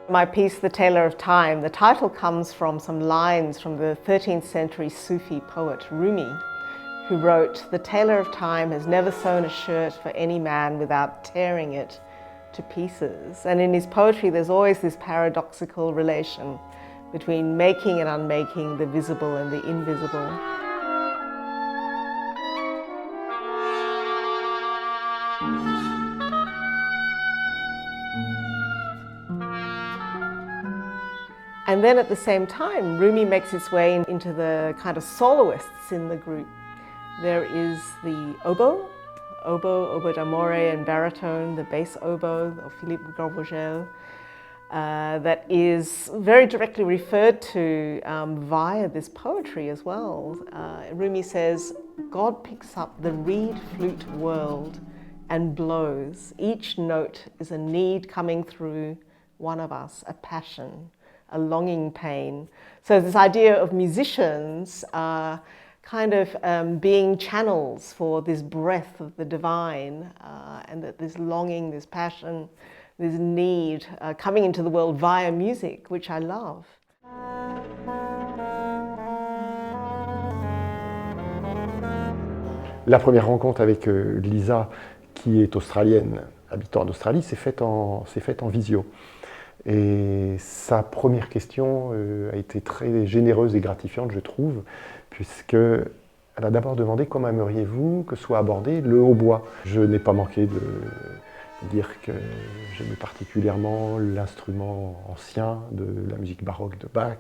My piece, The Tailor of Time, the title comes from some lines from the 13th century Sufi poet Rumi, who wrote, "The tailor of time has never sewn a shirt for any man without tearing it to pieces." And in his poetry there's always this paradoxical relation between making and unmaking, the visible and the invisible. And then at the same time, Rumi makes its way into the kind of soloists in the group. There is the oboe d'amore and baritone, the bass oboe of Philippe Gorbogel, that is very directly referred to via this poetry as well. Rumi says, "God picks up the reed flute world and blows. Each note is a need coming through one of us, a passion, a longing pain." So this idea of musicians kind of being channels for this breath of the divine, and that this longing, this passion, this need coming into the world via music, which I love. La première rencontre avec Liza, qui est australienne, habitant en Australie, s'est faite en visio. Et sa première question a été très généreuse et gratifiante, je trouve, puisqu'elle a d'abord demandé comment aimeriez-vous que soit abordé le hautbois. Je n'ai pas manqué de dire que j'aimais particulièrement l'instrument ancien de la musique baroque de Bach,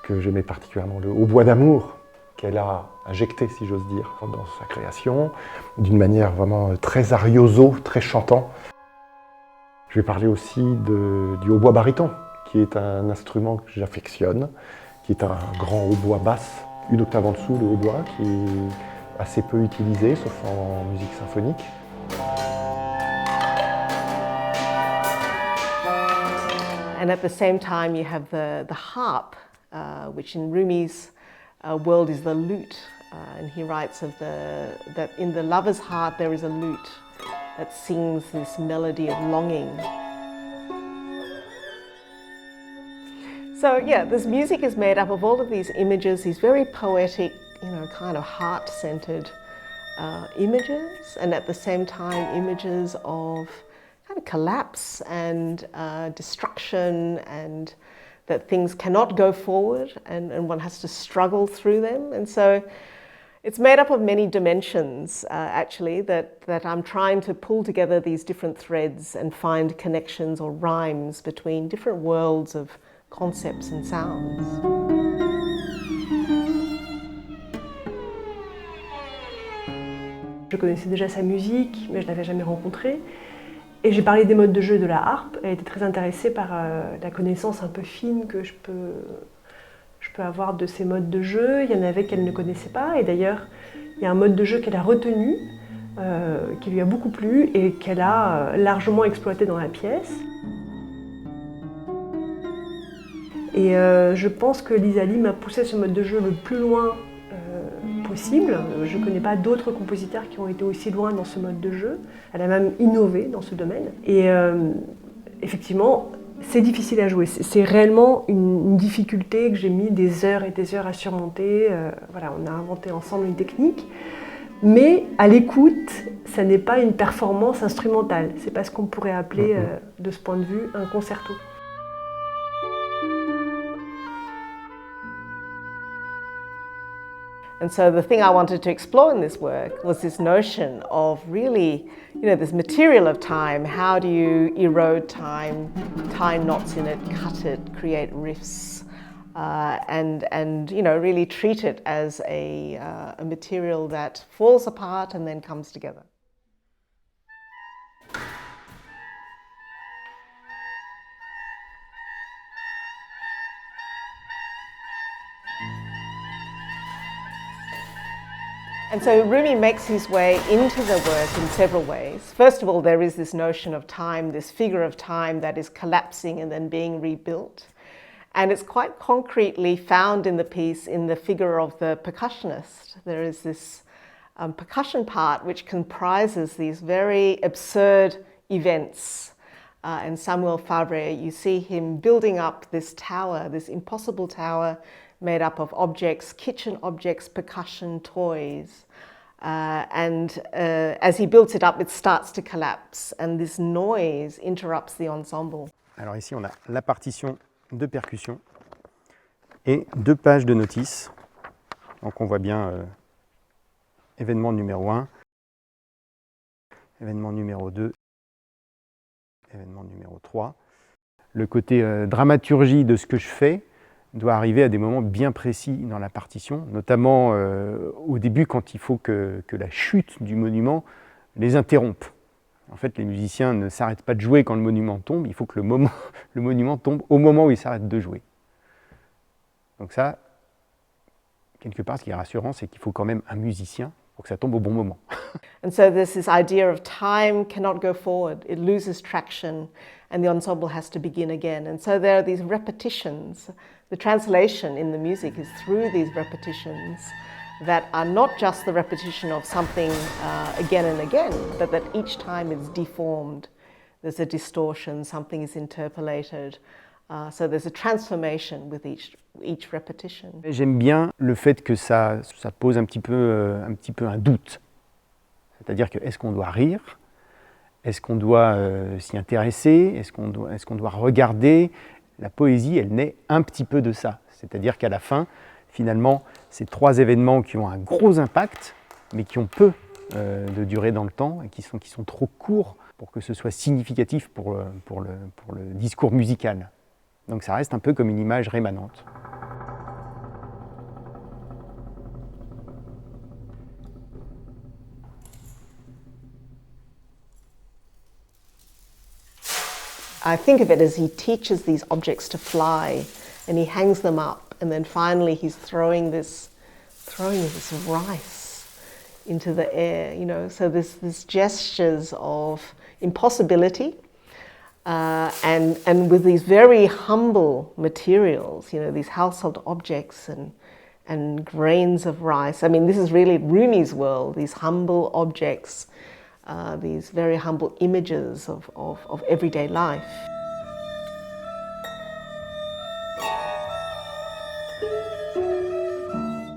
que j'aimais particulièrement le hautbois d'amour qu'elle a injecté, si j'ose dire, dans sa création, d'une manière vraiment très arioso, très chantant. Je vais parler aussi du hautbois baryton, qui est un instrument que j'affectionne, qui est un grand hautbois basse, une octave en dessous, le hautbois, qui est assez peu utilisé, sauf en musique symphonique. And at the same time you have the harp, which in Rumi's world is the lute. And he writes of that in the lover's heart there is a lute that sings this melody of longing. So yeah, this music is made up of all of these images, these very poetic, kind of heart-centered images, and at the same time images of kind of collapse and destruction, and that things cannot go forward and one has to struggle through them. And so it's made up of many dimensions, actually, that I'm trying to pull together these different threads and find connections or rhymes between different worlds of concepts and sounds. Je connaissais déjà sa musique, mais je ne l'avais jamais rencontrée. Et j'ai parlé des modes de jeu de la harpe. Elle était très intéressée par la connaissance un peu fine que je peux avoir de ces modes de jeu. Il y en avait qu'elle ne connaissait pas, et d'ailleurs il y a un mode de jeu qu'elle a retenu, qui lui a beaucoup plu et qu'elle a largement exploité dans la pièce. Et je pense que Liza m'a poussé ce mode de jeu le plus loin possible. Je ne connais pas d'autres compositeurs qui ont été aussi loin dans ce mode de jeu. Elle a même innové dans ce domaine. Et effectivement, c'est difficile à jouer. C'est réellement une difficulté que j'ai mis des heures et des heures à surmonter. Voilà, on a inventé ensemble une technique. Mais à l'écoute, ça n'est pas une performance instrumentale. C'est pas ce qu'on pourrait appeler, de ce point de vue, un concerto. And so the thing I wanted to explore in this work was this notion of really, this material of time. How do you erode time, tie knots in it, cut it, create riffs, and really treat it as a material that falls apart and then comes together. And so Rumi makes his way into the work in several ways. First of all, there is this notion of time, this figure of time that is collapsing and then being rebuilt. And it's quite concretely found in the piece in the figure of the percussionist. There is this percussion part which comprises these very absurd events and Samuel Fabre, you see him building up this tower, this impossible tower made up of objects, kitchen objects, percussion, toys. As he builds it up, it starts to collapse, and this noise interrupts the ensemble. Alors ici, on a la partition de percussion et 2 pages de notices. Donc on voit bien événement numéro 1, événement numéro 2, événement numéro 3. Le côté dramaturgie de ce que je fais doit arriver à des moments bien précis dans la partition, notamment au début quand il faut que la chute du monument les interrompe. En fait, les musiciens ne s'arrêtent pas de jouer quand le monument tombe, il faut que le monument tombe au moment où ils s'arrêtent de jouer. Donc ça, quelque part, ce qui est rassurant, c'est qu'il faut quand même un musicien pour que ça tombe au bon moment. And so there's this idea of time cannot go forward, it loses traction, and the ensemble has to begin again. And so there are these repetitions. The translation in the music is through these repetitions that are not just the repetition of something again and again, but that each time is deformed. There's a distortion, something is interpolated. So there's a transformation with each repetition. J'aime bien le fait que ça pose un petit peu un doute. C'est-à-dire que est-ce qu'on doit rire? Est-ce qu'on doit s'y intéresser? Est-ce qu'on doit regarder? La poésie, elle naît un petit peu de ça. C'est-à-dire qu'à la fin, finalement, ces 3 événements qui ont un gros impact, mais qui ont peu de durée dans le temps et qui sont trop courts pour que ce soit significatif pour le discours musical. Donc ça reste un peu comme une image rémanente. I think of it as he teaches these objects to fly, and he hangs them up, and then finally he's throwing this rice into the air, you know. So this gestures of impossibility, and with these very humble materials, you know, these household objects and grains of rice. I mean, this is really Rumi's world, these humble objects, these very humble images of everyday life.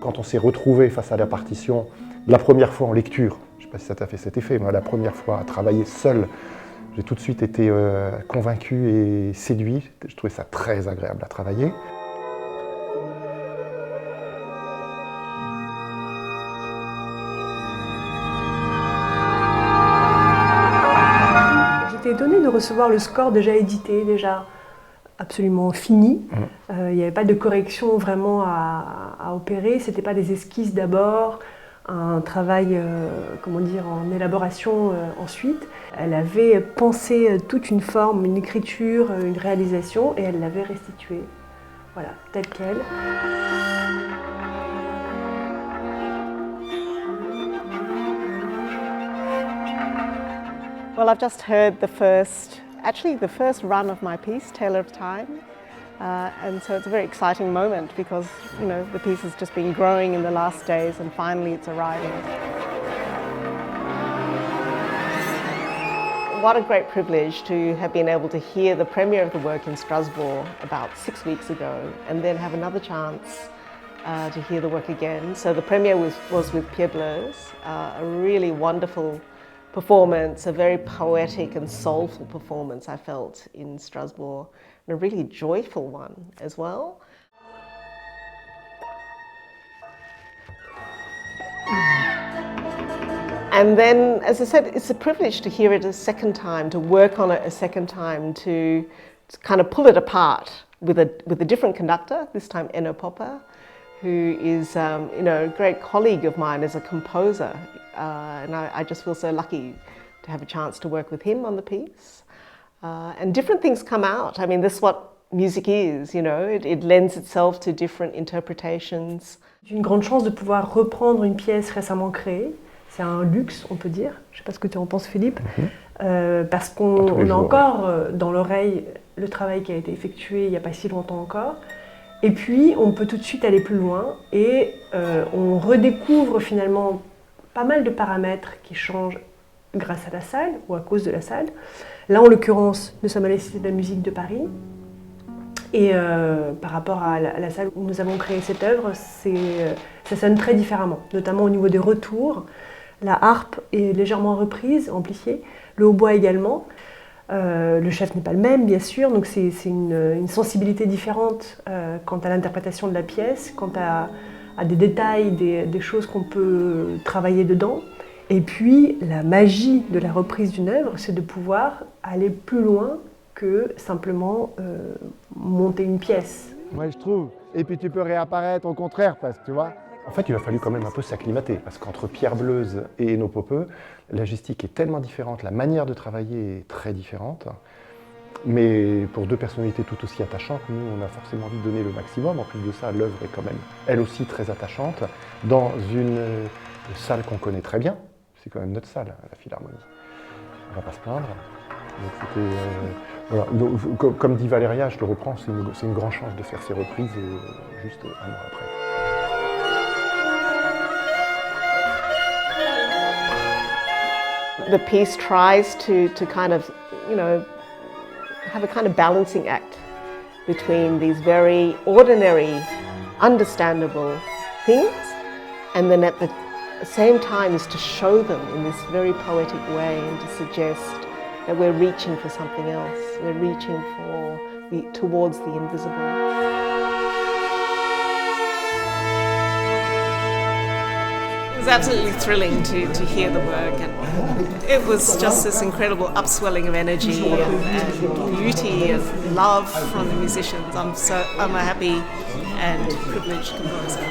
Quand on s'est retrouvé face à la partition, la première fois en lecture, je ne sais pas si ça t'a fait cet effet, moi la première fois à travailler seul, j'ai tout de suite été convaincu et séduit. Je trouvais ça très agréable à travailler. J'étais étonnée de recevoir le score déjà édité, déjà absolument fini. Il n'y avait pas de correction vraiment à opérer, ce n'était pas des esquisses d'abord, un travail en élaboration ensuite. Elle avait pensé toute une forme, une écriture, une réalisation et elle l'avait restituée, voilà, telle quelle. Well, I've just heard the first run of my piece, Tailor of Time, and so it's a very exciting moment because, you know, the piece has just been growing in the last days and finally it's arriving. What a great privilege to have been able to hear the premiere of the work in Strasbourg about 6 weeks ago and then have another chance to hear the work again. So the premiere was with Pierre Bleuse, a really wonderful performance, a very poetic and soulful performance I felt in Strasbourg, and a really joyful one as well. And then, as I said, it's a privilege to hear it a second time, to work on it a second time, to kind of pull it apart with a different conductor, this time Enno Popper, who is a great colleague of mine as a composer. And I just feel so lucky to have a chance to work with him on the piece. And different things come out. I mean, this is what music is, you know, it lends itself to different interpretations. C'est une grande chance de pouvoir reprendre une pièce récemment créée. C'est un luxe, on peut dire. Je ne sais pas ce que tu en penses, Philippe. Parce qu'on a encore dans l'oreille le travail qui a été effectué il n'y a pas si longtemps encore. Et puis, on peut tout de suite aller plus loin et on redécouvre finalement pas mal de paramètres qui changent grâce à la salle ou à cause de la salle. Là, en l'occurrence, nous sommes à la Cité de la musique de Paris. Et par rapport à la salle où nous avons créé cette œuvre, ça sonne très différemment, notamment au niveau des retours. La harpe est légèrement reprise, amplifiée, le hautbois également. Le chef n'est pas le même, bien sûr, donc c'est une sensibilité différente quant à l'interprétation de la pièce, quant à des détails, des choses qu'on peut travailler dedans. Et puis, la magie de la reprise d'une œuvre, c'est de pouvoir aller plus loin que simplement monter une pièce. Moi, je trouve. Et puis, tu peux réapparaître au contraire, parce que tu vois. En fait, il a fallu quand même un peu s'acclimater, parce qu'entre Pierre Bleuze et nos popeux, la logistique est tellement différente, la manière de travailler est très différente. Mais pour deux personnalités tout aussi attachantes, nous, on a forcément envie de donner le maximum. En plus de ça, l'œuvre est quand même, elle aussi, très attachante, dans une salle qu'on connaît très bien. C'est quand même notre salle, la Philharmonie. On ne va pas se plaindre. Donc c'était, voilà. Donc, comme dit Valéria, je le reprends, c'est une grande chance de faire ces reprises juste un an après. The piece tries to kind of, have a kind of balancing act between these very ordinary, understandable things, and then at the same time is to show them in this very poetic way and to suggest that we're reaching for something else. We're reaching towards the invisible. It was absolutely thrilling to hear the work, and it was just this incredible upswelling of energy and beauty and love from the musicians. I'm a happy and privileged composer.